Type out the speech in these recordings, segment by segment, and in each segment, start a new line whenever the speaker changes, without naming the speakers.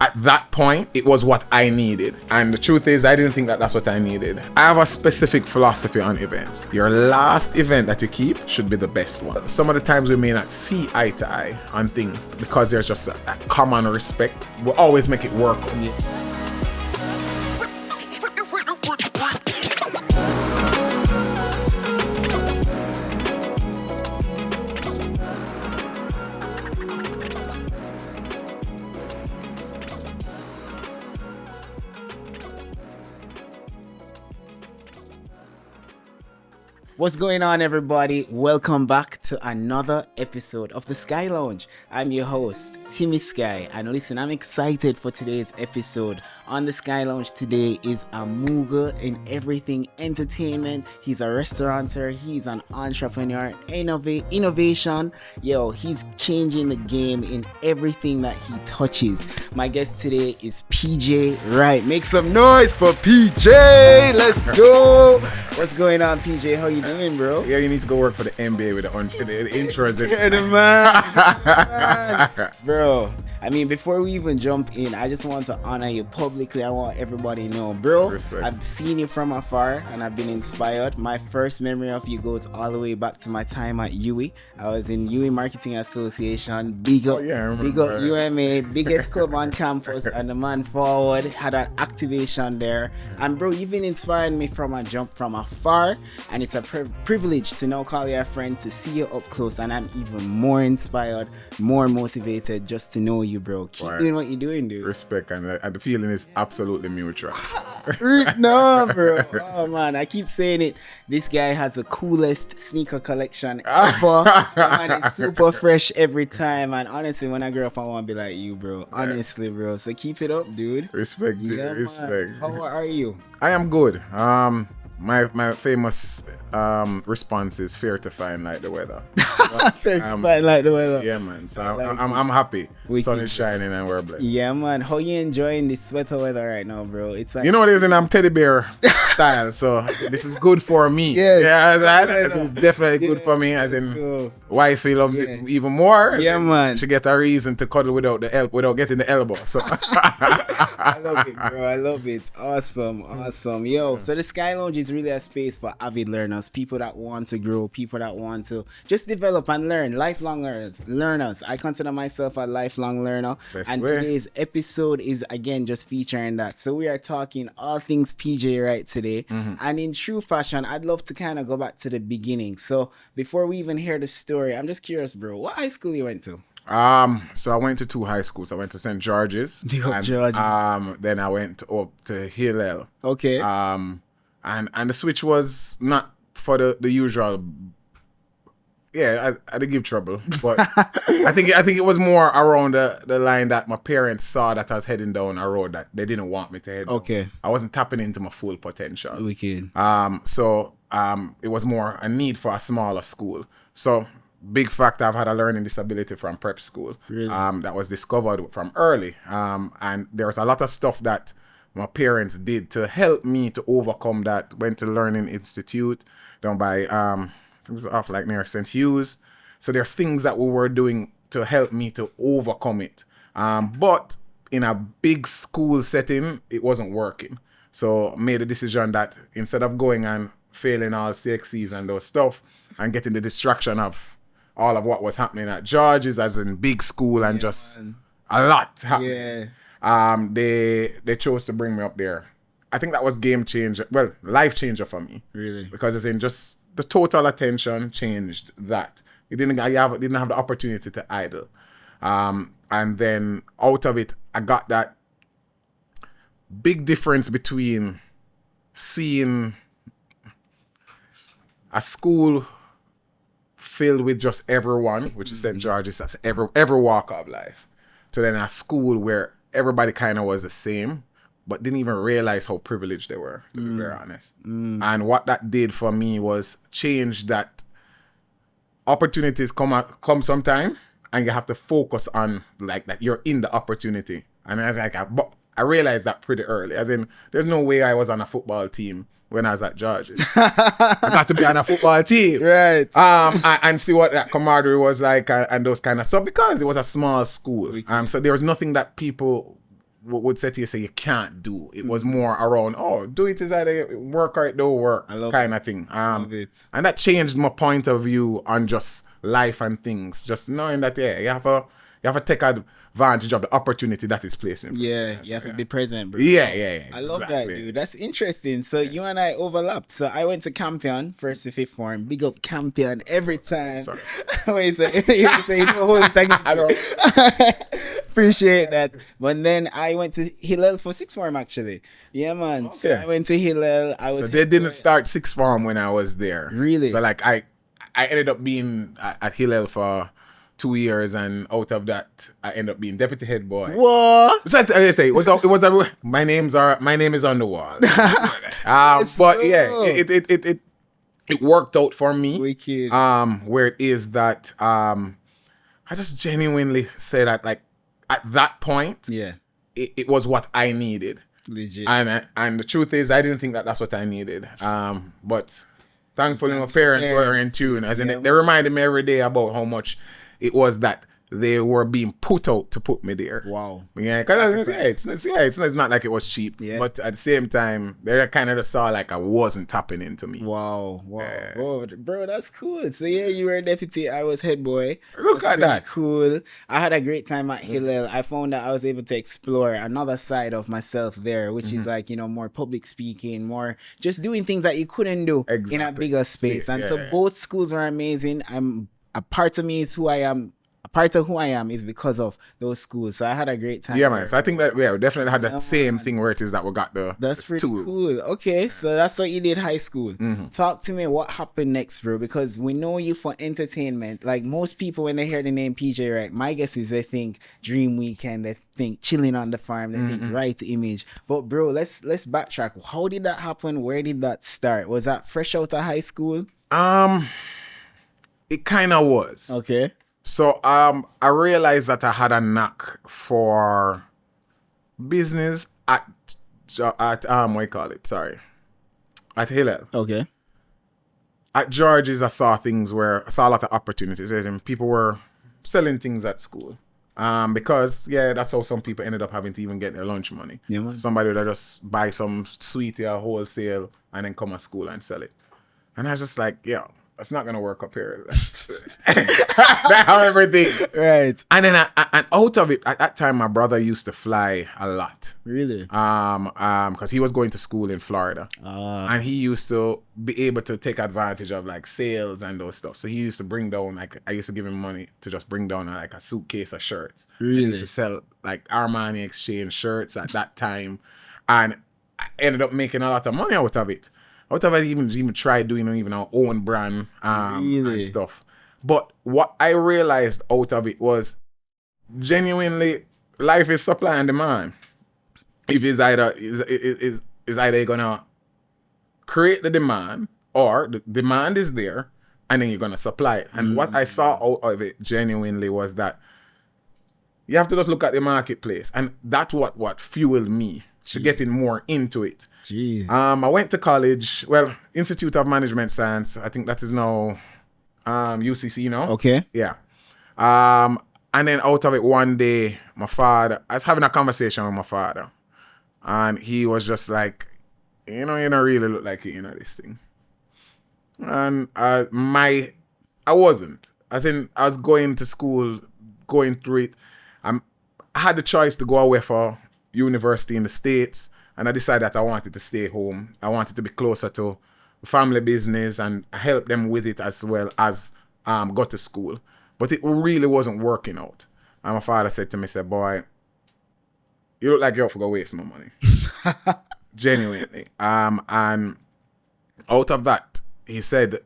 at that point, it was what I needed. And the truth is, I didn't think that that's what I needed. I have a specific philosophy on events. Your last event that you keep should be the best one. Some of the times we may not see eye to eye on things because there's just a common respect. We'll always make it work.
What's going on, everybody? Welcome back to another episode of the Sky Lounge. I'm your host, Timmy Sky, and listen, I'm excited for today's episode. On the Sky Lounge today is a Mughal in everything entertainment. He's a restaurateur, he's an entrepreneur, innovation. Yo, he's changing the game in everything that he touches. My guest today is PJ Wright. Make some noise for PJ. Let's go. What's going on, PJ? How you doing, bro?
Yeah, you need to go work for the NBA with the intros.
Yeah, the man. Bro, I mean, before we even jump in, I just want to honor you publicly. I want everybody to know, bro.
Respect.
I've seen you from afar and I've been inspired. My first memory of you goes all the way back to my time at UWI. I was in UWI Marketing Association. Big up UMA, biggest club on campus, and the man forward had an activation there. And bro, you've been inspiring me from a jump from afar, and it's a privilege to now call you a friend, to see you up close, and I'm even more inspired, more motivated just to know you, bro. Keep doing what you're doing, dude.
Respect, and the feeling is absolutely mutual.
No, bro. Oh man, I keep saying it. This guy has the coolest sneaker collection ever. Man, it's super fresh every time. And honestly, when I grow up, I want to be like you, bro. Honestly, bro. So keep it up, dude.
Respect,
Yeah,
respect.
man. How are you?
I am good. My famous response is fair to fine like the weather.
Fine like the weather.
Yeah, man. So I'm happy.
Wicked.
Sun is shining and we're blessed.
Yeah, man. How you enjoying this sweater weather right now, bro? It's like,
You know what it is, and I'm teddy bear style, so this is good for me.
Yes.
Yeah, it's definitely good for me. As in,
go.
wifey loves it even more.
Yeah, man.
She get a reason to cuddle without getting the elbow. So
I love it, bro. I love it. Awesome. Yo, so the Sky Lounge is really a space for avid learners, people that want to grow, people that want to just develop and learn, lifelong learners. I consider myself a lifelong learner.
Best
And
way.
today's episode is again just featuring that. So we are talking all things PJ Wright today. And in true fashion, I'd love to kind of go back to the beginning. So before we even hear the story, I'm just curious, bro, what high school you went to?
So I went to two high schools. I went to St. George's.
Big up
and,
George's.
Then I went up to Hillel.
Okay.
And the switch was not for the usual. Yeah, I did give trouble, but I think it was more around the line that my parents saw that I was heading down a road that they didn't want me to head down.
Okay.
I wasn't tapping into my full potential.
Wicked.
So it was more a need for a smaller school. So big fact, I've had a learning disability from prep school.
Really?
That was discovered from early. And there was a lot of stuff that my parents did to help me to overcome that. Went to Learning Institute down by it was off like near St. Hughes. So there's things that we were doing to help me to overcome it. But in a big school setting, it wasn't working. So I made a decision that instead of going and failing all CXCs and those stuff and getting the distraction of all of what was happening at George's, as in big school and a lot happening.
Yeah.
They chose to bring me up there. I think that was game changer. Well, life changer for me.
Really?
Because as in just the total attention changed that. I didn't have the opportunity to idle. And then out of it, I got that big difference between seeing a school filled with just everyone, which is St. George's, that's every walk of life, to then a school where everybody kind of was the same, but didn't even realize how privileged they were, to be very honest. And what that did for me was change that opportunities come sometime, and you have to focus on like that you're in the opportunity. And I was like, I realized that pretty early. As in, there's no way I was on a football team when I was at George's. I got to be on a football team.
Right.
And see what that camaraderie was like and those kind of stuff, because it was a small school. So there was nothing that people would say to you, say you can't do. It was more around, oh, do it is either work or it don't work kind of thing.
Love it.
And that changed my point of view on just life and things. Just knowing that, yeah, you have to take advantage of the opportunity that is placed in front of you.
Yeah, you have to be present, bro.
Yeah.
I love that, dude. That's interesting. So you and I overlapped. So I went to Campion, first to fifth form. Big up Campion every time. Wait, so you say the whole thing. I don't appreciate that. But then I went to Hillel for sixth form, actually. Yeah, man. Okay. So I went to Hillel.
So they didn't start sixth form when I was there.
Really?
So like I ended up being at Hillel for 2 years, and out of that, I ended up being deputy head boy.
What?
So I say my name is on the wall. But yeah, it worked out for me.
Wicked.
Where it is that I just genuinely say that, like, at that point,
yeah,
it was what I needed.
Legit.
And the truth is, I didn't think that that's what I needed. But thankfully, my parents were in tune. As in, they reminded me every day about how much it was that they were being put out to put me there.
Wow.
Yeah, because it's not like it was cheap.
Yeah.
But at the same time, they kind of just saw like I wasn't tapping into me.
Wow. Bro, that's cool. So yeah, you were deputy, I was head boy.
Look at that.
Cool. I had a great time at Hillel. I found that I was able to explore another side of myself there, which is like, more public speaking, more just doing things that you couldn't do in a bigger space. And both schools were amazing. A part of me is who I am. A part of who I am is because of those schools. So I had a great time.
Yeah, man. So I think that we definitely had that same thing where it is that we got
That's pretty cool. Okay, so that's what you did high school. Talk to me, what happened next, bro? Because we know you for entertainment. Like most people, when they hear the name PJ Wright, my guess is they think Dream Weekend, they think chilling on the farm, they think Right Image. But bro, let's backtrack. How did that happen? Where did that start? Was that fresh out of high school?
It kind of was.
Okay.
So I realized that I had a knack for business at what do you call it? Sorry. At Hillel.
Okay.
At George's, I saw a lot of opportunities, and people were selling things at school. Because that's how some people ended up having to even get their lunch money.
Yeah, man.
Somebody would just buy some sweetie at wholesale and then come to school and sell it. And I was just like, that's not gonna work up here. That's how everything.
Right.
And then and out of it, at that time, my brother used to fly a lot.
Really?
Because he was going to school in Florida, and he used to be able to take advantage of like sales and those stuff. So he used to bring down, like, I used to give him money to just bring down like a suitcase of shirts.
Really?
He used to sell like Armani Exchange shirts at that time, and I ended up making a lot of money out of it. Out of it, even tried doing even our own brand and stuff. But what I realized out of it was genuinely life is supply and demand. If it's either you're gonna create the demand, or the demand is there and then you're gonna supply it. And what I saw out of it genuinely was that you have to just look at the marketplace, and that's what fueled me to getting more into it.
Jeez.
I went to college, Institute of Management Science. I think that is now UCC now.
Okay.
Yeah. And then out of it one day, I was having a conversation with my father, and he was just like, you don't really look like you know this thing. And I wasn't. As in, I was going to school, going through it. I had the choice to go away for university in the States, and I decided that I wanted to stay home. I wanted to be closer to family business and help them with it, as well as go to school. But it really wasn't working out. And my father said to me, said, boy, you look like you're going to waste my money. Genuinely. And out of that, he said,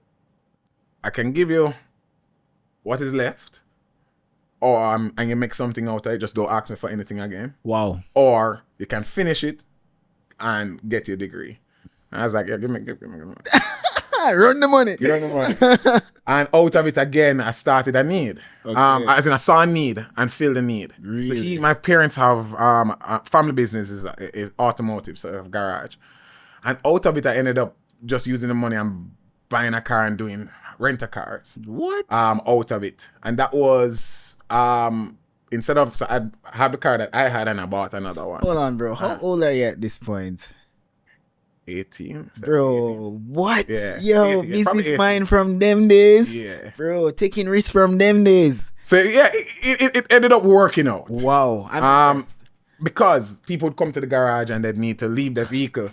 I can give you what is left, or and you make something out of it, just don't ask me for anything again.
Wow.
Or you can finish it and get your degree. And I was like, give me.
Run the money.
And out of it again, I started a need.
Okay.
As in, I saw a need and filled the need.
Really?
So my parents have family business is automotive, so I have garage. And out of it, I ended up just using the money and buying a car and doing rent-a-cars.
What?
Out of it. And that was instead of, so I have the car that I had and I bought another one.
Hold on, bro. How old are you at this point?
18.
Bro, what?
Yeah.
Yo,
18, probably
business
18.
mind from them days.
Yeah.
Bro, taking risks from them days.
So yeah, it ended up working out.
Wow. I'm impressed.
Because people would come to the garage and they'd need to leave the vehicle,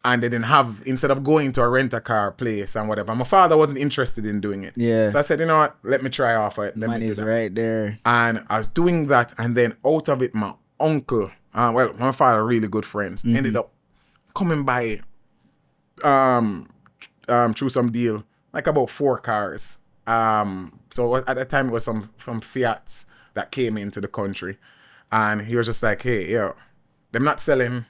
and they didn't have, instead of going to a rent-a-car place and whatever. My father wasn't interested in doing it.
Yeah.
So I said, you know what, let me try off it. Let me do
Money's
that.
right there.
And I was doing that, and then out of it, my uncle, my father, really good friends, ended up coming by through some deal, like about 4 cars. So at the time it was some Fiats that came into the country, and he was just like, hey, yo, they're not selling.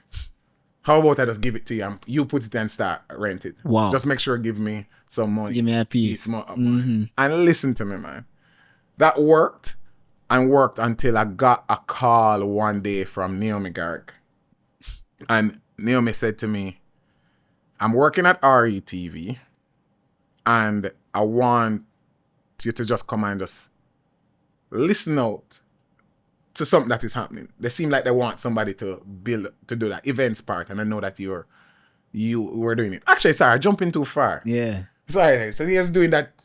How about I just give it to you and you put it and start rent it?
Wow.
Just make sure give me some money.
Give me a piece.
And listen to me, man. That worked and worked until I got a call one day from Naomi Garrick. And Naomi said to me, I'm working at RETV and I want you to just come and just listen out to something that is happening. They seem like they want somebody to do that events part, and I know that you were doing it. Actually, sorry, I jumping too far.
Yeah.
Sorry, so he was doing that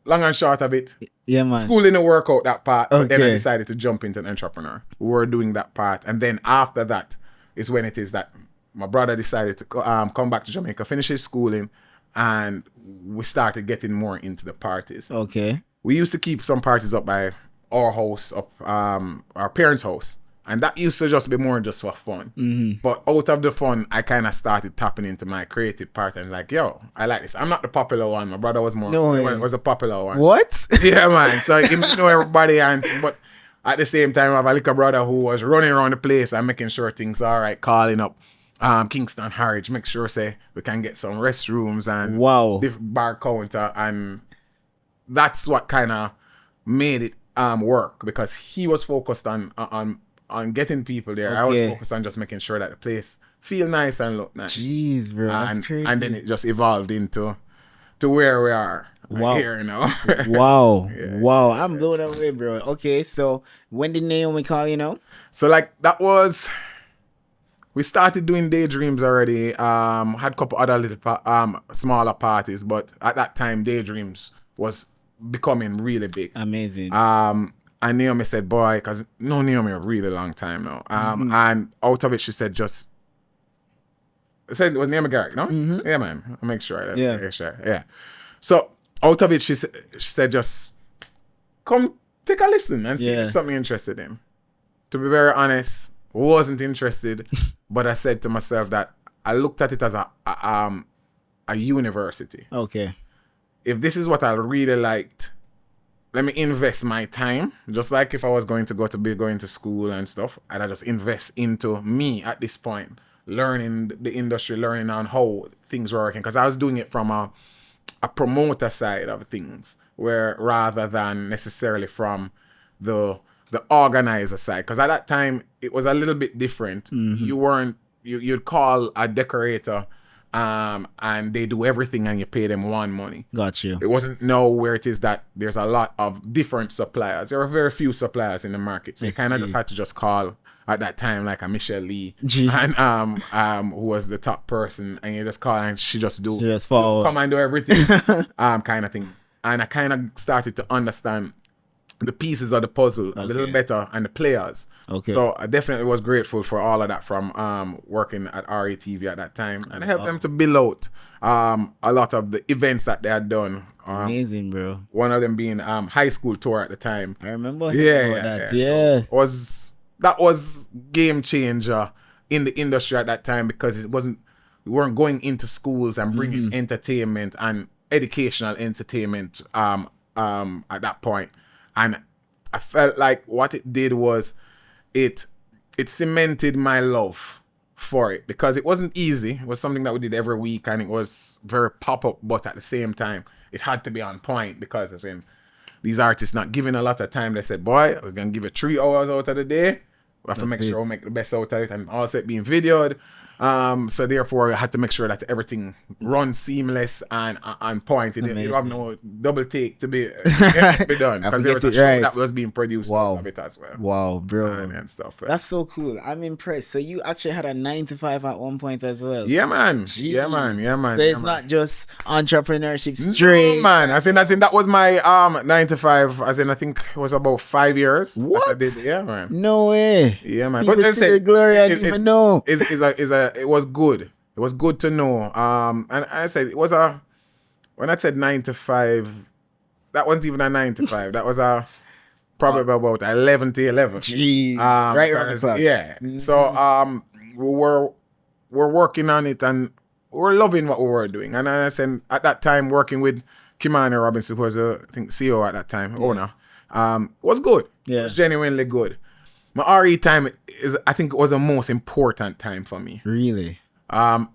long and short a bit.
Yeah, man.
School didn't work out that part, but then I
Okay.
decided to jump into an entrepreneur. We were doing that part, and then after that is when it is that my brother decided to come back to Jamaica, finish his schooling, and we started getting more into the parties.
Okay.
We used to keep some parties up by our house, up our parents' house, and that used to just be more just for fun. But out of the fun, I kind of started tapping into my creative part and like, yo, I like this. I'm not the popular one. My brother was more.
No way.
Was a popular one.
What?
Yeah, man. So he know everybody, but at the same time, I have a little brother who was running around the place and making sure things are all right, calling up Kingston Harwich, make sure say we can get some restrooms and
Wow.
bar counter, and that's what kind of made it work, because he was focused on getting people there. I was
Okay.
focused on just making sure that the place feel nice and look nice.
Jeez, bro. That's crazy.
And then it just evolved into where we are
Wow.
here, you know.
Wow. Wow. I'm blown away, bro. Okay, so when did Naomi call you now?
So like that was, we started doing daydreams already. Had a couple other little smaller parties, but at that time daydreams was becoming really big.
Amazing.
And Naomi said, boy, because no Naomi a really long time now. And out of it she said just, I said it was Naomi Garrick, no? Yeah, man. I'll make sure.
Yeah.
Make sure. Yeah. So out of it she said just come take a listen and see if
Yeah.
it's something you're interested in. To be very honest, wasn't interested, but I said to myself that I looked at it as a university.
Okay.
If this is what I really liked, let me invest my time. Just like if I was going to school and stuff, and I just invest into me at this point, learning the industry, learning on how things were working. Because I was doing it from a promoter side of things, where rather than necessarily from the organizer side. Because at that time it was a little bit different. You'd call a decorator and they do everything and you pay them one money.
Got you.
It wasn't now where it is that there's a lot of different suppliers. There were very few suppliers in the market. So you kind of just had to just call at that time like a Michelle Lee and who was the top person, and you just call and she just
follow.
come and do everything kind of thing. And I kind of started to understand the pieces of the puzzle a little better and the players.
Okay.
So I definitely was grateful for all of that from working at RETV at that time, and I helped them to build out a lot of the events that they had done.
Amazing, bro.
One of them being high school tour at the time.
I remember.
Yeah.
Yeah.
So that was game changer in the industry at that time, because we weren't going into schools and bringing entertainment and educational entertainment at that point. And I felt like what it did was it cemented my love for it, because it wasn't easy. It was something that we did every week, and it was very pop-up, but at the same time it had to be on point, because I said these artists not giving a lot of time. They said, boy, we're gonna give it 3 hours out of the day. We have to make sure we make the best out of it, and also it being videoed. So therefore, I had to make sure that everything runs seamless and on point. You have no double take to be done because there was a show that was being produced out of it as well.
Wow, bro,
and stuff.
That's so cool. I'm impressed. So you actually had a 9 to 5 at one point as well.
Yeah, man.
Jeez.
Yeah, man.
So it's not just entrepreneurship straight.
No, man. As in that was my 9 to 5. As in I think it was about 5 years.
What?
I did. Yeah, man.
No way.
Yeah, man.
People see the glory. I didn't even know.
It was good. It was good to know. And I said it was when I said 9 to 5, that wasn't even a 9 to 5. That was probably about 11 to 11.
Jeez. Right around the clock.
Yeah. So we're working on it and we're loving what we were doing. And I said at that time working with Kimani Robinson, who was I think CEO at that time, owner, was good.
Yeah.
It was genuinely good. My RE time I think it was the most important time for me.
Really?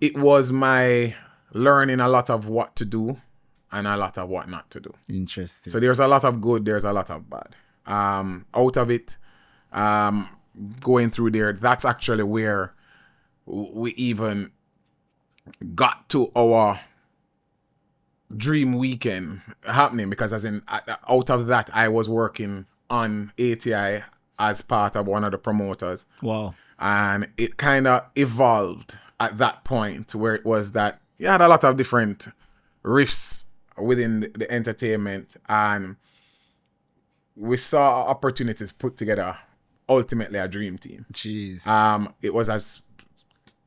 It was my learning a lot of what to do and a lot of what not to do.
Interesting.
So there's a lot of good, there's a lot of bad. Out of it, going through there, that's actually where we even got to our dream weekend happening, because as in out of that, I was working on ATI as part of one of the promoters.
Wow.
And it kind of evolved at that point where it was that you had a lot of different riffs within the entertainment, and we saw opportunities put together ultimately a dream team.
Jeez.
It was as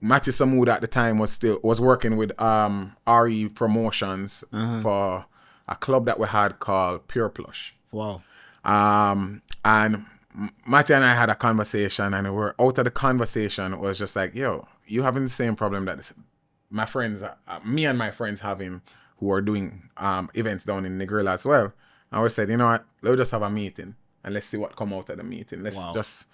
Matthew Samud at the time was working with RE Promotions for a club that we had called Pure Plush.
Wow.
And Matthew and I had a conversation, and we're out of the conversation. It was just like, yo, you having the same problem that my friends, me and my friends having, who are doing events down in Negrilla as well. And we said, you know what, let's just have a meeting and let's see what come out of the meeting. Let's just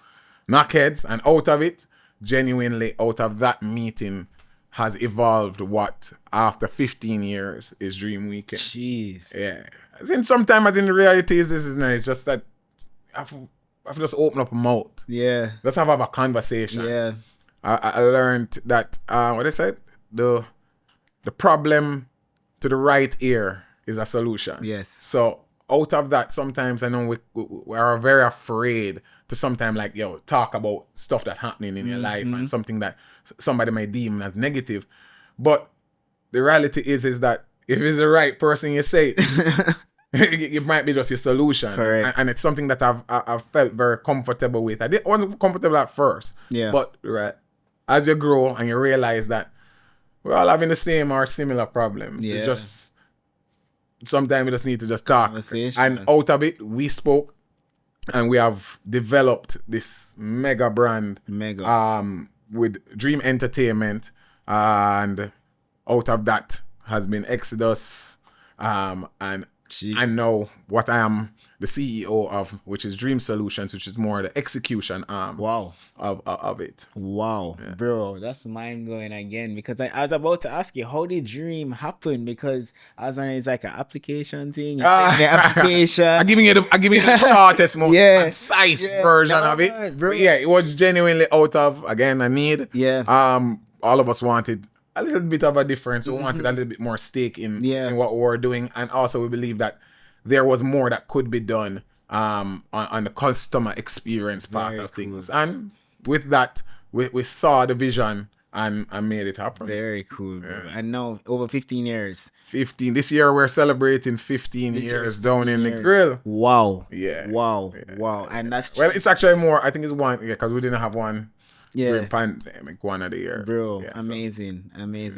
knock heads, and out of it, genuinely out of that meeting has evolved what after 15 years is Dream Weekend.
Jeez.
Yeah. As in sometimes, as in the reality is this is nice. It's just that I've just opened up a mouth.
Yeah.
Let's have a conversation.
Yeah.
I learned that what I said, the problem to the right ear is a solution.
Yes.
So out of that, sometimes I know we are very afraid to sometimes like, yo, talk about stuff that's happening in your life and something that somebody might deem as negative. But the reality is that if it's the right person, you say it. It might be just your solution.
Correct.
And it's something that I've felt very comfortable with. I wasn't comfortable at first.
Yeah.
But right, as you grow and you realize that we're all having the same or similar problem.
Yeah.
It's just sometimes we just need to just talk.
Conversation.
And out of it, we spoke and we have developed this mega brand with Dream Entertainment, and out of that has been Exodus, and
Jeez.
I know what I am the CEO of, which is Dream Solutions, which is more the execution arm of it.
Wow. Yeah. Bro, that's mind-blowing again, because I was about to ask you, how did Dream happen? Because I was wondering, it's like an application thing. Application.
I'm giving you the shortest, most concise version of it. Bro. But yeah, it was genuinely out of, again, a need.
Yeah.
All of us wanted a little bit of a difference. We wanted a little bit more stake in what we were doing. And also we believe that there was more that could be done on the customer experience part of things. And with that, we saw the vision and made it happen.
Very cool, bro. And now over 15 years.
15. This year we're celebrating 15 years down in the grill.
Wow.
Yeah.
Wow. Yeah. Wow. And that's...
Well, it's actually more, I think it's one, because we didn't have one.
Yeah,
pandemic one of the years,
bro. Yeah, amazing.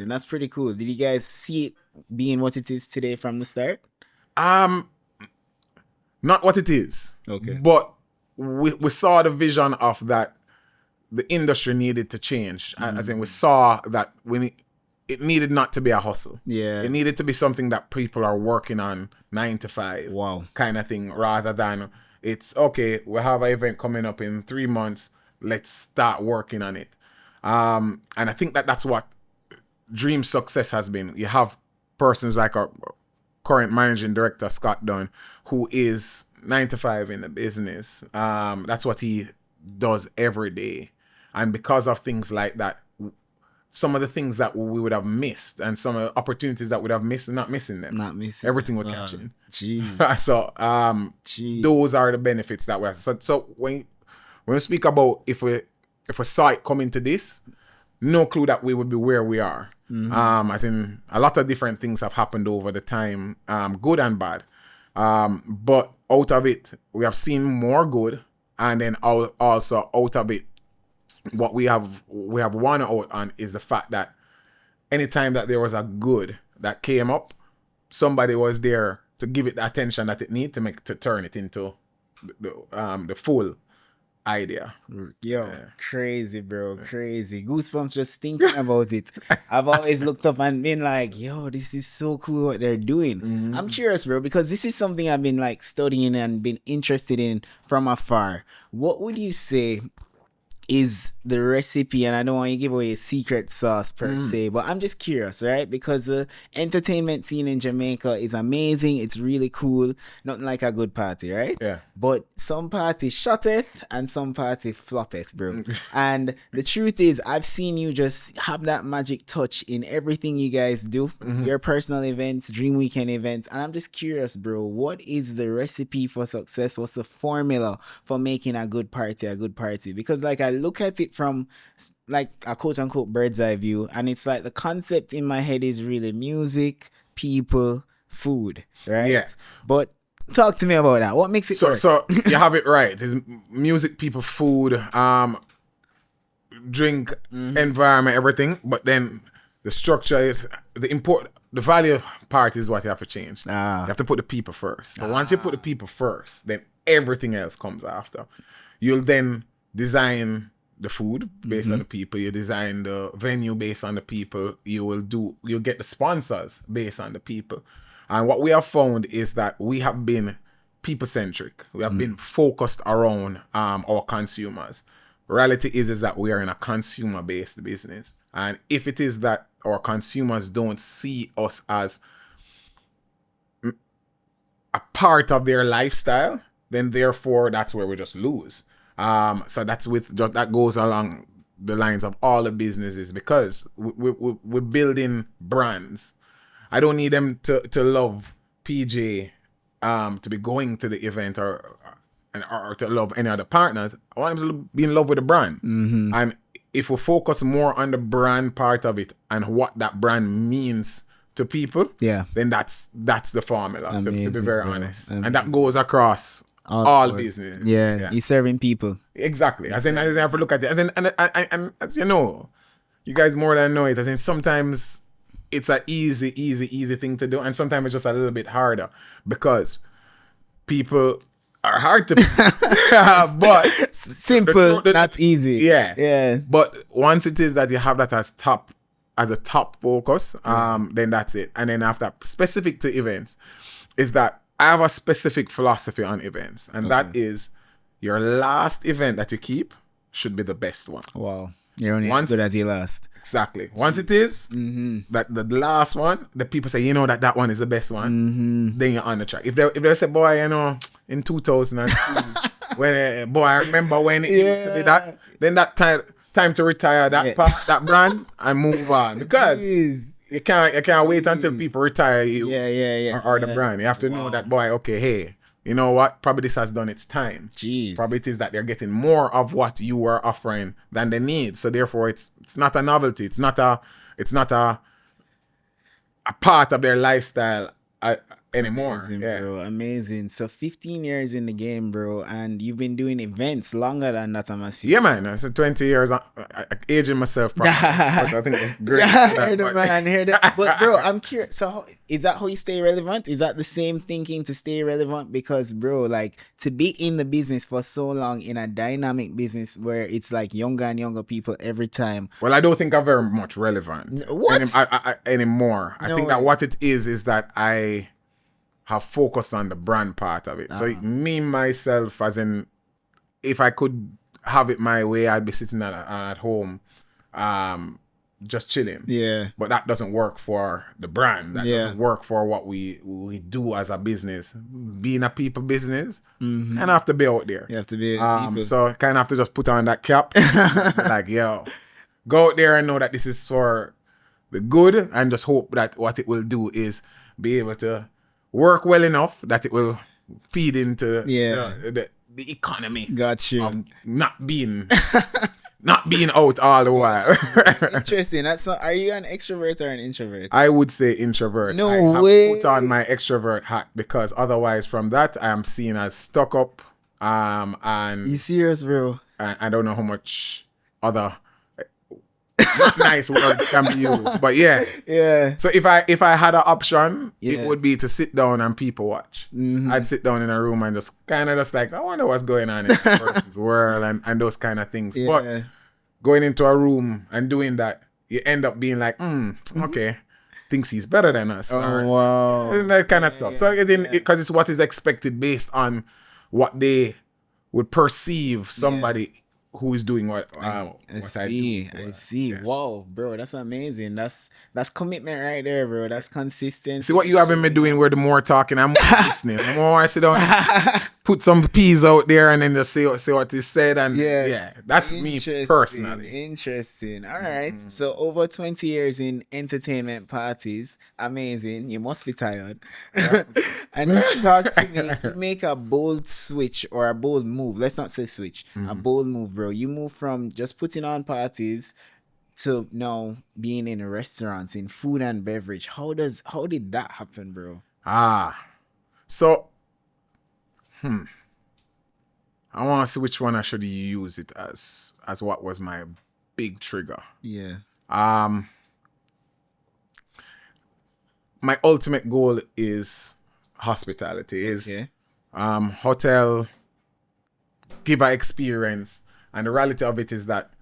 That's pretty cool. Did you guys see it being what it is today from the start?
Not what it is.
Okay,
but we saw the vision of that the industry needed to change. As in, we saw that it needed not to be a hustle.
Yeah,
it needed to be something that people are working on 9 to 5.
Wow,
kind of thing, rather than it's okay. We have an event coming up in 3 months. Let's start working on it. And I think that's what Dream success has been. You have persons like our current managing director, Scott Dunn, who is 9 to 5 in the business. That's what he does every day. And because of things like that, some of the things that we would have missed and some of the opportunities that we would have missed, not missing them.
Not missing.
Everything we're catching.
Jeez.
So those are the benefits that we have. So when we speak about if we saw it coming to this, no clue that we would be where we are. As in a lot of different things have happened over the time, good and bad. But out of it, we have seen more good, and then also out of it, what we have won out on is the fact that anytime that there was a good that came up, somebody was there to give it the attention that it needs to turn it into the full idea.
Yo, crazy, bro, crazy. Goosebumps just thinking about it. I've always looked up and been like, yo, this is so cool what they're doing. I'm curious, bro, because this is something I've been like studying and been interested in from afar. What would you say is the recipe? And I don't want you to give away a secret sauce per se, but I'm just curious, right? Because the entertainment scene in Jamaica is amazing. It's really cool. Nothing like a good party, right?
Yeah.
But some party shutteth and some party floppeth, bro. And the truth is, I've seen you just have that magic touch in everything you guys do, your personal events, Dream Weekend events. And I'm just curious, bro, what is the recipe for success? What's the formula for making a good party a good party? Because like I look at it from like a quote unquote bird's eye view, and it's like the concept in my head is really music, people, food, right?
Yeah.
But talk to me about that. What makes it work?
So you have it right. It's music, people, food, drink, environment, everything. But then the structure is the value part is what you have to change. You have to put the people first. So once you put the people first, then everything else comes after. You'll then design the food based on the people. You design the venue based on the people. You'll get the sponsors based on the people. And what we have found is that we have been people-centric. We have been focused around our consumers. Reality is that we are in a consumer-based business. And if it is that our consumers don't see us as a part of their lifestyle, then therefore that's where we just lose. So that goes along the lines of all the businesses, because we're building brands. I don't need them to love PJ, to be going to the event or to love any other partners. I want them to be in love with the brand. And if we focus more on the brand part of it and what that brand means to people, then that's the formula. Amazing, to be very honest. Amazing. And that goes across all business.
Yeah, you're serving people.
Exactly. As in, I have to look at it. And as you know, you guys more than know it. As in, sometimes it's an easy thing to do, and sometimes it's just a little bit harder because people are hard to but
simple, not easy.
Yeah. But once it is that you have that as a top focus, then that's it. And then after, specific to events, is that I have a specific philosophy on events, and that is your last event that you keep should be the best one.
Wow. You're only as good as your last.
Exactly. Once it is, that the last one, the people say, that one is the best one, then you're on the track. If they say, boy, in 2002, when I remember when it used to be that, then that time to retire that brand and move on. Because you can't wait until people retire you or the brand. You have to know that, boy, okay, hey, you know what? Probably this has done its time.
Jeez.
Probably it is that they're getting more of what you were offering than they need. So therefore, it's not a novelty. It's not a part of their lifestyle anymore.
Amazing, bro. Amazing. So 15 years in the game, bro, and you've been doing events longer than that, I'm assuming.
Yeah, man. So 20 years, aging myself probably. I think it's great.
Hear that. But bro, I'm curious. So is that how you stay relevant? Is that the same thinking to stay relevant? Because bro, like to be in the business for so long, in a dynamic business where it's like younger and younger people every time.
Well, I don't think I'm very much relevant anymore. I think that what it is that I have focused on the brand part of it. So me, myself, as in, if I could have it my way, I'd be sitting at home, just chilling. Yeah. But that doesn't work for the brand. That doesn't work for what we do as a business. Being a people business, and I have to be out there.
You have to be
so I kind of have to just put on that cap. Like, yo, go out there and know that this is for the good, and just hope that what it will do is be able to work well enough that it will feed into the economy
Got you.
of not being out all the while.
Interesting. Are you an extrovert or an introvert?
I would say introvert.
No
I have
way.
put on my extrovert hat because otherwise from that I am seen as stuck up. And
You serious, bro?
I don't know how much other nice words can be used, but yeah. So if I had an option, it would be to sit down and people watch. I'd sit down in a room and just kind of just like, I wonder what's going on in this person's world and those kind of things. But going into a room and doing that, you end up being like, okay, thinks he's better than us.
Wow.
And that kind of stuff. So because it's what is expected based on what they would perceive somebody who is doing what I do.
I see. Yeah. Wow, bro, that's amazing. That's commitment right there, bro. That's consistent.
See what you having me doing where the more talking, I'm more listening. The more I sit down and put some peas out there and then just say what is said. And that's me personally.
Interesting. All right. So over 20 years in entertainment parties. Amazing. You must be tired. And talk to me, you make a bold switch or a bold move. Let's not say switch. A bold move, bro. You move from just putting on parties to now being in restaurants, in food and beverage. How did that happen, bro?
So I want to see which one I should use it as what was my big trigger.
Yeah.
My ultimate goal is hospitality, is hotel, give an experience. And the reality of it is that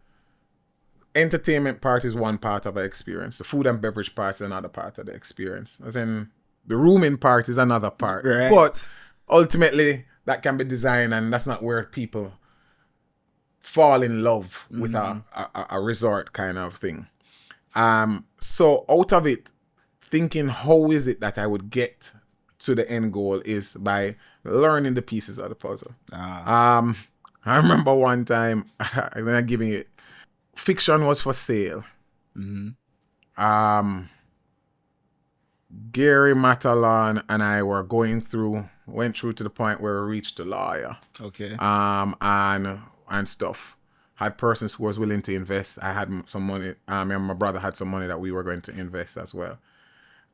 entertainment part is one part of the experience. The food and beverage part is another part of the experience. As in, the rooming part is another part.
Right.
But ultimately, that can be designed, and that's not where people fall in love with a resort kind of thing. So out of it, thinking how is it that I would get to the end goal is by learning the pieces of the puzzle. I remember one time, I'm not giving it, fiction was for sale. Gary Matalon and I went through to the point where we reached the lawyer.
Okay.
And stuff. Had persons who was willing to invest. I had some money. Me and my brother had some money that we were going to invest as well.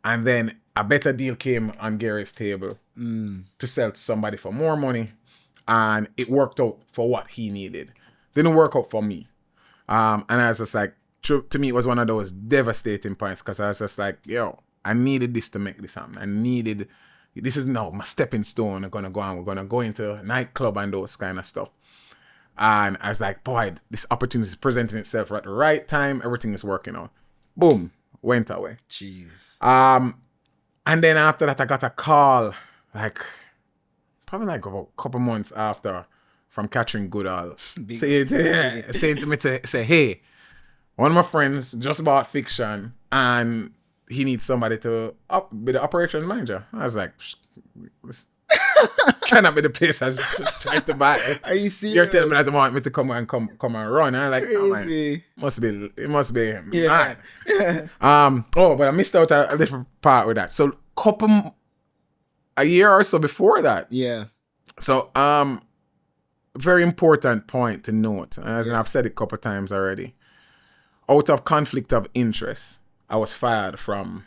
And then a better deal came on Gary's table to sell to somebody for more money. And it worked out for what he needed. Didn't work out for me. And I was just like, to me, it was one of those devastating points because I was just like, yo, I needed this to make this happen. This is now my stepping stone. We're going to go into a nightclub and those kind of stuff. And I was like, boy, this opportunity is presenting itself at the right time. Everything is working out. Boom, went away.
Jeez.
And then after that, I got a call, probably about a couple months after, from Catherine Goodall, saying to me, say, hey, one of my friends just bought fiction and he needs somebody to be the operations manager. I was like, this cannot be the place I was just trying to buy.
Are you serious?
You're telling me that you want me to come and run. And I'm like, oh man, it must be mad. But I missed out a different part with that. So a year or so before that.
Yeah.
So very important point to note, as I've said it a couple of times already. Out of conflict of interest, I was fired from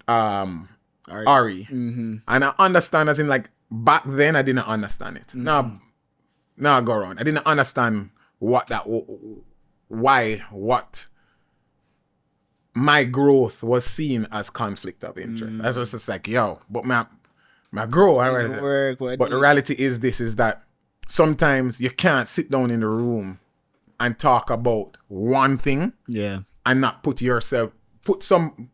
Ari. And I understand, as in, like, back then I didn't understand it. Now I go around. I didn't understand what my growth was seen as conflict of interest. I was just like, yo, but my growth. But the reality is that sometimes you can't sit down in the room and talk about one thing and not put some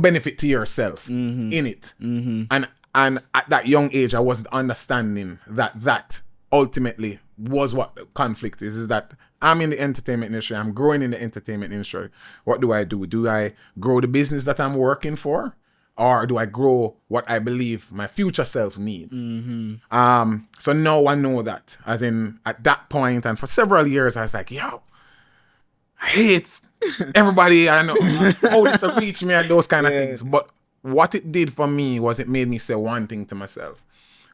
benefit to yourself in it. And at that young age, I wasn't understanding that ultimately was what the conflict is that I'm in the entertainment industry. I'm growing in the entertainment industry. What do? Do I grow the business that I'm working for? Or do I grow what I believe my future self needs? So now I know that. As in, at that point, and for several years, I was like, yo, I hate everybody. I know how this to reach me and those kind of things. But what it did for me was it made me say one thing to myself,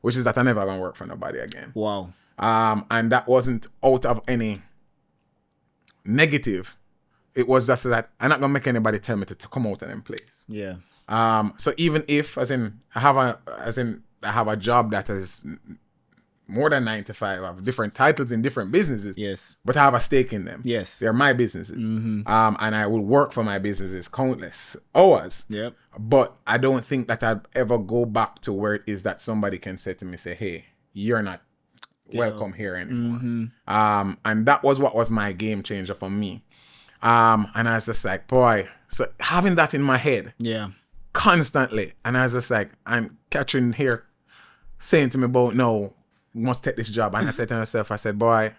which is that I never gonna work for nobody again.
Wow.
And that wasn't out of any negative. It was just that I'm not gonna make anybody tell me to come out of them place.
Yeah.
So even if, I have a job that is more than 9 to 5, I have different titles in different businesses.
Yes.
But I have a stake in them.
Yes.
They're my businesses. And I will work for my businesses countless hours.
Yep.
But I don't think that I'd ever go back to where it is that somebody can say to me, hey, you're not welcome here anymore. And that was what was my game changer for me. And I was just like, boy, so having that in my head.
Yeah.
Constantly. And I was just like, I'm Catherine here saying to me about, no, you must take this job. And I said to myself, I said, boy,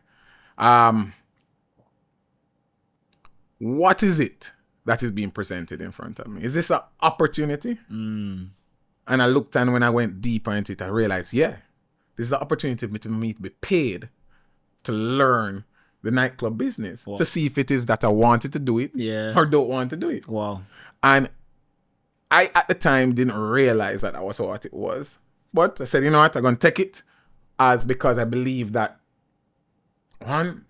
what is it that is being presented in front of me? Is this an opportunity? And I looked, and when I went deeper into it, I realized, yeah, this is an opportunity for me to be paid to learn the nightclub business, to see if it is that I wanted to do it or don't want to do it.
Wow.
And I, at the time, didn't realize that was what it was. But I said, you know what, I'm going to take it as because I believe that, one,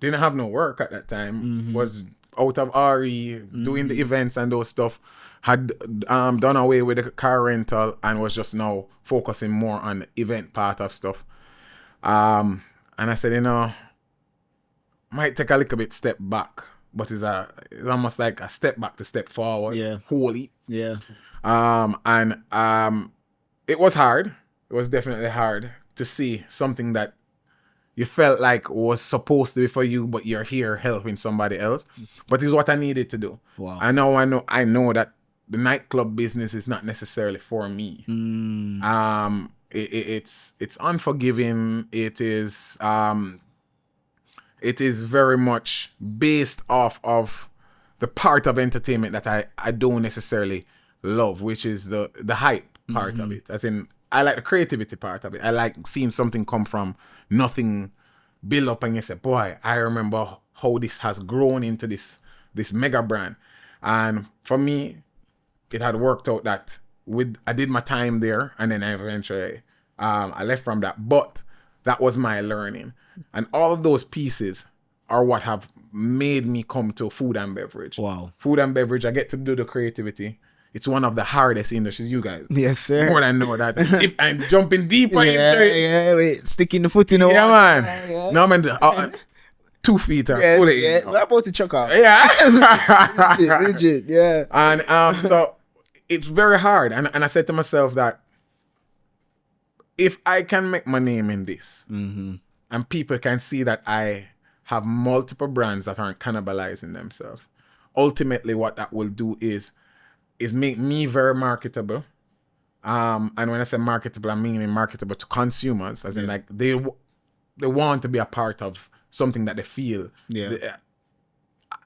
didn't have no work at that time, was out of RE, doing the events and those stuff, had done away with the car rental and was just now focusing more on the event part of stuff. And I said, you know, might take a little bit step back, but it's almost like a step back to step forward.
Yeah.
Wholly.
Yeah.
It was hard. It was definitely hard to see something that you felt like was supposed to be for you, but you're here helping somebody else. But it's what I needed to do.
Wow.
I know that the nightclub business is not necessarily for me. It's unforgiving. It is very much based off of the part of entertainment that I don't necessarily love, which is the hype part of it. As in, I like the creativity part of it. I like seeing something come from nothing, build up, and you say, boy, I remember how this has grown into this mega brand. And for me, it had worked out that I did my time there, and then I eventually I left from that. But that was my learning. And all of those pieces are what have made me come to food and beverage.
Wow.
Food and beverage, I get to do the creativity. It's one of the hardest industries, you guys.
Yes, sir.
More than know that. I'm jumping deeper into it.
Yeah, wait, sticking the foot in the water.
Yeah, man.
Yeah.
No, man. 2 feet are fully in.
We're about to chuck off.
Yeah.
Legit, yeah.
And so it's very hard. And I said to myself that if I can make my name in this, and people can see that I have multiple brands that aren't cannibalizing themselves, ultimately what that will do is make me very marketable. And when I say marketable, I mean marketable to consumers, as in like they want to be a part of something that they feel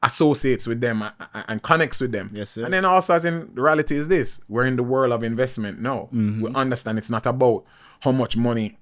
associates with them and connects with them.
Yes, sir.
And then also, as in, the reality is this: we're in the world of investment now. We understand it's not about how much money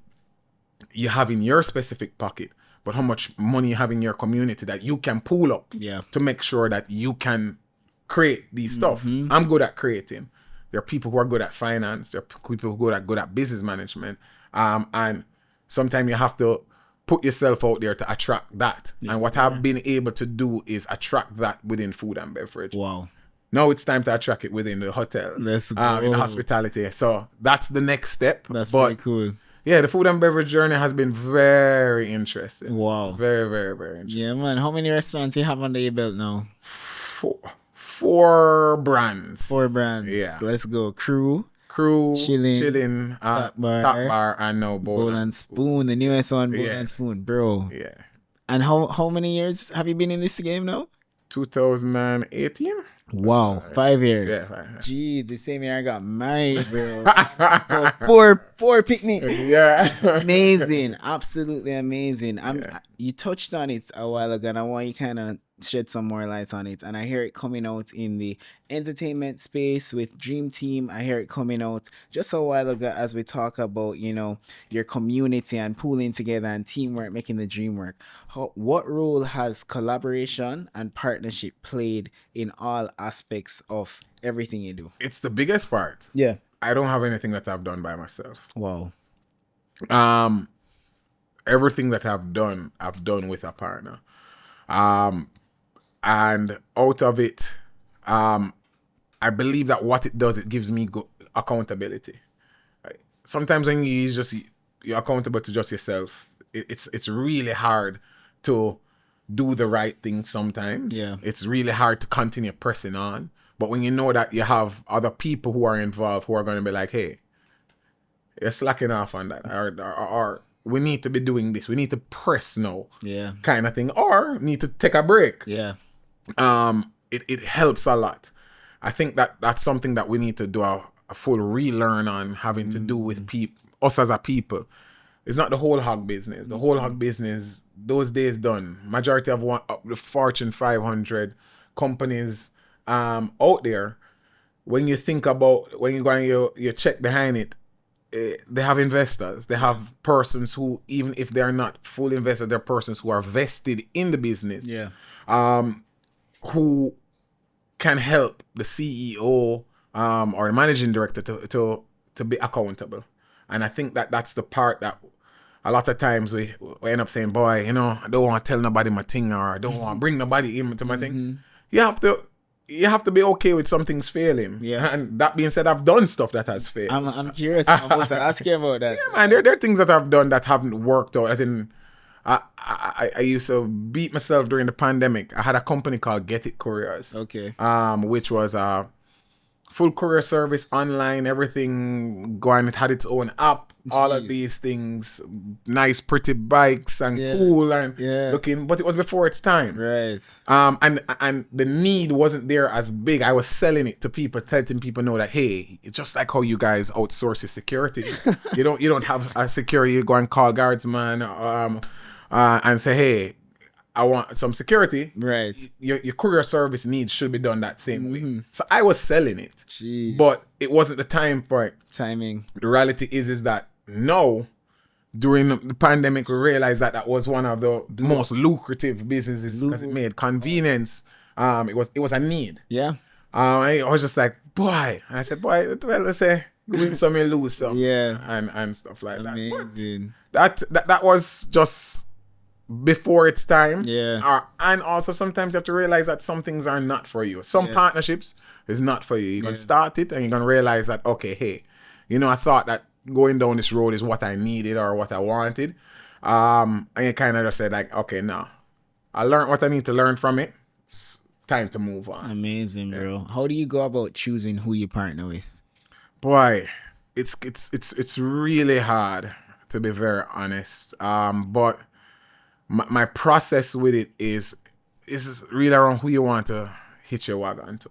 you have in your specific pocket, but how much money you have in your community that you can pool up to make sure that you can create these stuff. I'm good at creating. There are people who are good at finance. There are people who are good at business management. And sometimes you have to put yourself out there to attract that.
Yes,
and what I've been able to do is attract that within food and beverage.
Wow.
Now it's time to attract it within the hotel.
Let's go.
In the hospitality. So that's the next step.
That's very cool.
Yeah, the food and beverage journey has been very interesting.
Wow.
It's very, very, very interesting.
Yeah, man. How many restaurants you have under your belt now?
4 brands.
4 brands.
Yeah.
Let's go. Crew,
Chilling,
Top
Top Bar, and now
Bowl and Spoon. The newest one, Bowl and Spoon, bro.
Yeah.
And how many years have you been in this game now?
2018.
Wow, 5 years.
Yeah, 5 years.
Gee, the same year I got married, bro. four picnic.
Yeah.
Amazing, absolutely amazing. You touched on it a while ago, and I want you kind of shed some more light on it. And I hear it coming out in the entertainment space with Dream Team. I hear it coming out just a while ago as we talk about, your community and pooling together and teamwork, making the dream work. What role has collaboration and partnership played in all aspects of everything you do?
It's the biggest part.
Yeah.
I don't have anything that I've done by myself.
Wow.
Everything that I've done with a partner. And out of it, I believe that what it does, it gives me accountability. Right? Sometimes when you're accountable to just yourself, it's really hard to do the right thing sometimes.
Yeah.
It's really hard to continue pressing on. But when you know that you have other people who are involved who are going to be like, hey, you're slacking off on that, or we need to be doing this, we need to press now, kind of thing, or need to take a break. It helps a lot. I think that that's something that we need to do a full relearn on, having to do with us as a people. It's not the whole hog business. The whole hog business, those days done. Majority of the Fortune 500 companies out there, when you think about, when you go and you check behind it, they have investors. They have persons who, even if they're not full investors, they're persons who are vested in the business. Who can help the CEO or the managing director to be accountable. And I think that that's the part that a lot of times we end up saying, boy, I don't want to tell nobody my thing, or I don't want to bring nobody into my thing. You have to be okay with some things failing. And that being said, I've done stuff that has failed.
I'm curious. I'm supposed to ask you about that.
Yeah, man, there are things that I've done that haven't worked out. As in, I used to beat myself during the pandemic. I had a company called Get It Couriers.
Okay.
Which was a full courier service, online, everything going. It had its own app. All of these things, nice, pretty bikes and cool and looking, but it was before its time.
Right.
And the need wasn't there as big. I was selling it to people, letting people know that, hey, it's just like how you guys outsource your security. you don't have a security. You go and call guardsman and say, hey, I want some security.
Right.
Your courier service needs should be done that same way. So I was selling it. But it wasn't the time for it.
Timing.
The reality is that now, during the pandemic, we realized that was one of the most lucrative businesses because it made convenience. It was a need.
Yeah.
I was just like, boy. And I said, boy, well, let's say win some, you lose some.
Yeah.
And stuff like
Amazing.
that. But that was just before its time.
Yeah.
And also sometimes you have to realize that some things are not for you. Some partnerships is not for you. You're going to start it and you're going to realize that, okay, hey, I thought that going down this road is what I needed or what I wanted. And you kind of just said like, okay, no, I learned what I need to learn from it. It's time to move on.
Amazing, bro. How do you go about choosing who you partner with?
Boy, it's really hard, to be very honest. But my process with it is really around who you want to hitch your wagon to,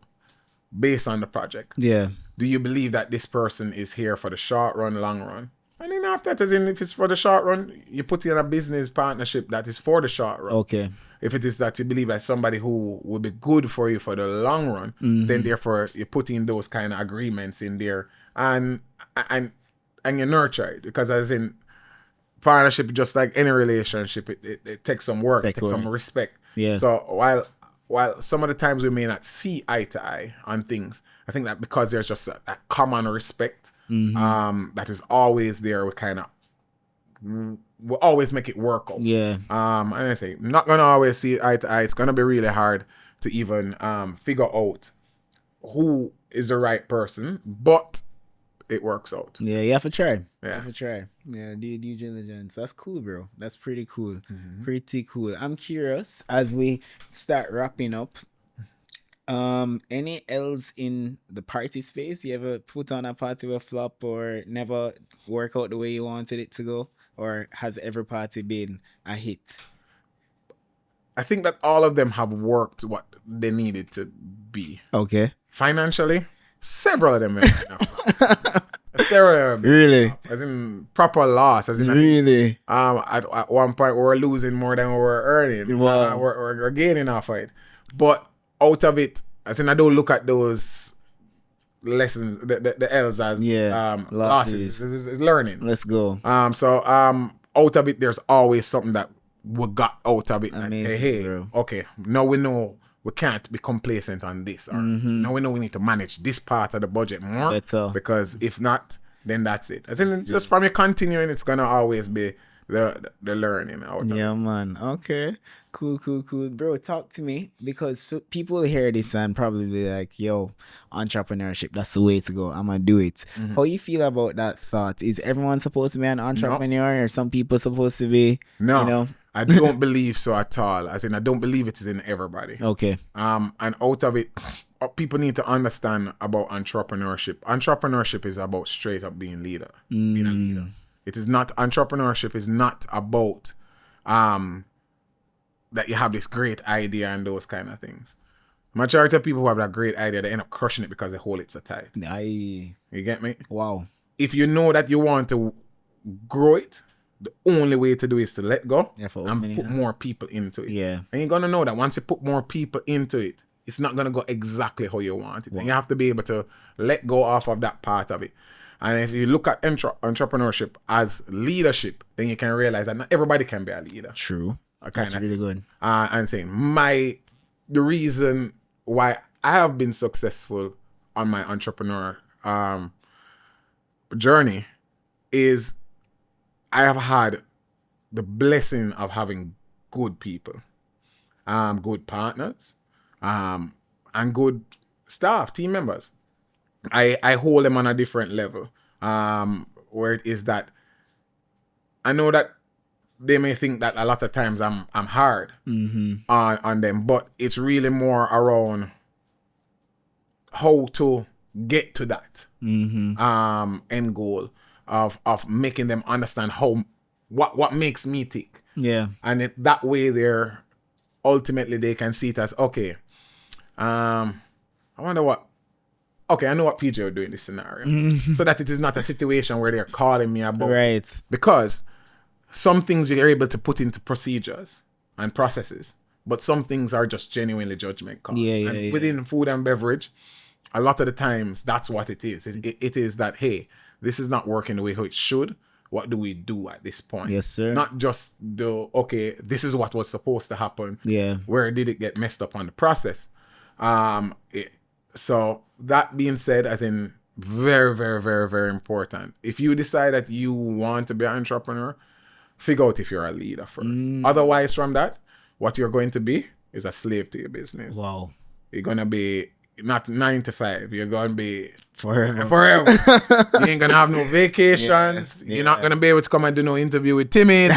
based on the project.
Yeah.
Do you believe that this person is here for the short run, long run? And then after that, as in, if it's for the short run, you put in a business partnership that is for the short run.
Okay.
If it is that you believe that somebody who will be good for you for the long run, then therefore you put in those kind of agreements in there and you nurture it. Because as in, partnership, just like any relationship, it takes some work, it takes some respect.
Yeah.
So while some of the times we may not see eye to eye on things, I think that because there's just a common respect that is always there, we'll always make it work out.
Yeah.
And I say, not gonna always see eye to eye. It's gonna be really hard to even figure out who is the right person, but it works out.
Yeah, you have to try.
Yeah.
You have to try. Yeah, do due diligence. That's cool, bro. That's pretty cool. Pretty cool. I'm curious, as we start wrapping up, any else in the party space? You ever put on a party with flop or never work out the way you wanted it to go? Or has every party been a hit?
I think that all of them have worked what they needed to be.
Okay.
Financially, several of them went enough. Several of them.
Really?
As in proper loss. As in
Really?
at one point we were losing more than we were earning.
Wow.
We're gaining off of it. But out of it, as in I don't look at those lessons, the L's as losses. It's learning.
Let's go.
So out of it, there's always something that we got out of it.
Amazing,
Like, hey,
bro.
okay, now we know we can't be complacent on this. Or now we know we need to manage this part of the budget more.
Better.
Because if not, then that's it. As in, just from you continuing, it's gonna always be the learning out of it.
Yeah, man. Okay. Cool. Bro, talk to me, because people hear this and probably be like, yo, entrepreneurship, that's the way to go. I'm going to do it. How you feel about that thought? Is everyone supposed to be an entrepreneur, or some people supposed to be,
No,
you know?
I don't believe so at all. As in, I don't believe it is in everybody.
Okay.
And out of it, people need to understand about entrepreneurship. Entrepreneurship is about straight up being being a leader. It is not, entrepreneurship is not about that you have this great idea and those kind of things. Majority of people who have that great idea, they end up crushing it because they hold it so tight. You get me?
Wow.
If you know that you want to grow it, the only way to do it is to let go and put more people into it.
Yeah.
And you're going to know that once you put more people into it, it's not going to go exactly how you want it. Wow. And you have to be able to let go off of that part of it. And if you look at entrepreneurship as leadership, then you can realize that not everybody can be a leader.
True. That's really good.
And saying the reason why I have been successful on my entrepreneur journey is I have had the blessing of having good people, good partners, and good staff, team members. I hold them on a different level, where it is that I know that they may think that a lot of times I'm hard on them, but it's really more around how to get to that end goal of making them understand what makes me tick.
Yeah.
And that way ultimately they can see it as, okay, I wonder what, okay, I know what PJ would do in this scenario. So that it is not a situation where they're calling me about.
Right.
Because some things you're able to put into procedures and processes, but some things are just genuinely judgment calls.
Yeah.
Within food and beverage, a lot of the times that's what it is. It is that, hey, this is not working the way how it should. What do we do at this point?
Yes, sir.
Not just okay, this is what was supposed to happen.
Yeah.
Where did it get messed up on the process? So that being said, as in very, very, very, very important. If you decide that you want to be an entrepreneur, figure out if you're a leader first. Otherwise, from that, what you're going to be is a slave to your business.
Wow.
You're going to be not 9 to 5. You're going to be
Forever.
You ain't going to have no vacations. You're not going to be able to come and do no interview with Timmy.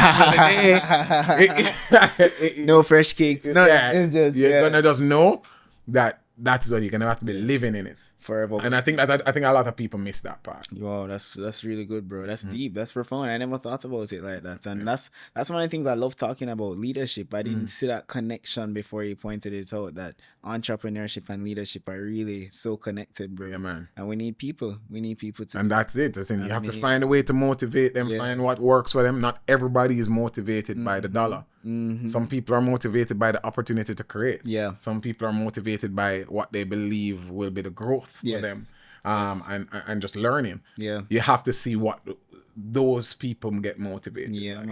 No fresh cake. No,
it's just, you're going to just know that that's what you're going to have to be living in it.
Forever.
And I think a lot of people miss that part.
Wow, that's really good, bro. That's deep. That's profound. I never thought about it like that. And that's one of the things I love talking about, leadership. I didn't see that connection before you pointed it out, that entrepreneurship and leadership are really so connected, bro.
Yeah, man.
And we need people. We need people to.
And that's it. You have to find a way to motivate them, find what works for them. Not everybody is motivated by the dollar. Some people are motivated by the opportunity to create.
Yeah.
Some people are motivated by what they believe will be the growth for them. And just learning.
Yeah.
You have to see what those people get motivated.
Yeah.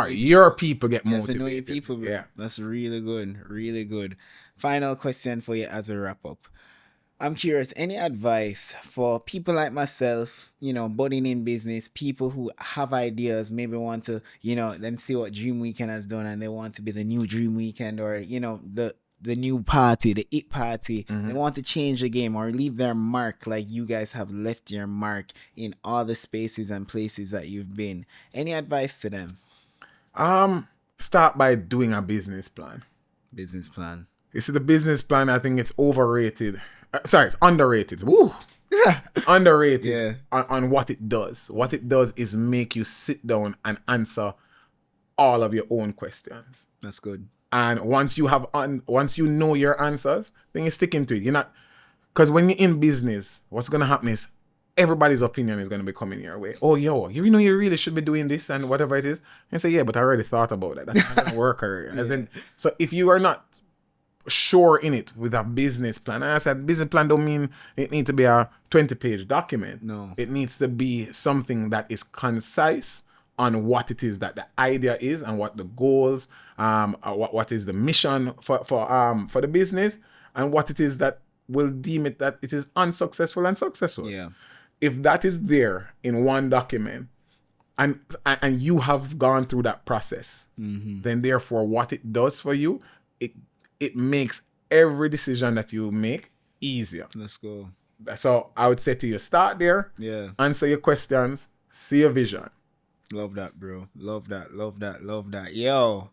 Your people get motivated.
You have to know your people, bro. Yeah. That's really good. Really good. Final question for you as we wrap up. I'm curious, any advice for people like myself, budding in business, people who have ideas, maybe want to, them see what Dream Weekend has done and they want to be the new Dream Weekend, or, the new party, the IT party. They want to change the game or leave their mark like you guys have left your mark in all the spaces and places that you've been. Any advice to them?
Start by doing a business plan.
Business plan.
You see, the business plan, I think it's overrated. It's underrated. Woo! Underrated on what it does. What it does is make you sit down and answer all of your own questions.
That's good.
And once you know your answers, then you're sticking to it. You're not, because when you're in business, what's gonna happen is everybody's opinion is gonna be coming your way. Oh, yo, you know you really should be doing this and whatever it is. And say, yeah, but I already thought about it. That's not gonna work. As in, so if you are not sure in it with a business plan, and I said business plan don't mean it needs to be a 20-page document.
No.
It needs to be something that is concise on what it is that the idea is and what the goals, what is the mission for the business, and what it is that will deem it that it is unsuccessful and successful.
Yeah.
If that is there in one document, and you have gone through that process, then therefore what it does for you, it makes every decision that you make easier.
Let's go.
So I would say to you, start there.
Yeah.
Answer your questions. See your vision.
Love that, bro. Love that. Yo,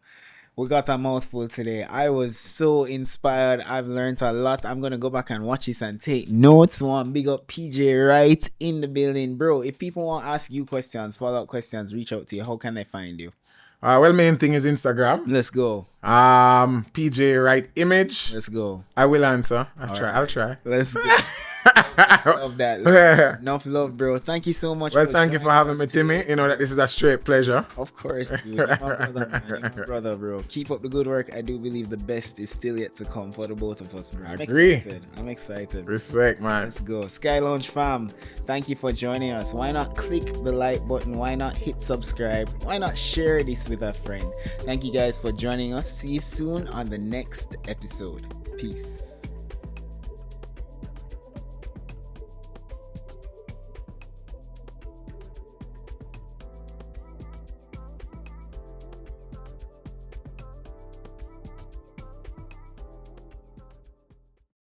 we got a mouthful today. I was so inspired. I've learned a lot. I'm going to go back and watch this and take notes. One big up PJ Wright in the building. Bro, if people want to ask you questions, follow-up questions, reach out to you. How can they find you?
Well, main thing is Instagram.
Let's go.
PJ Wright image.
Let's go.
I will answer. I'll try.
Let's go. Love that. Enough love, bro. Thank you so much.
Well, thank you for having me, Timmy. You know that this is a straight pleasure.
Of course, dude. My brother, man. My brother, bro. Keep up the good work. I do believe the best is still yet to come for the both of us, bro. I'm excited.
Respect, man.
Let's go. Sky Lounge fam, thank you for joining us. Why not click the like button? Why not hit subscribe? Why not share this with a friend? Thank you guys for joining us. See you soon on the next episode. Peace.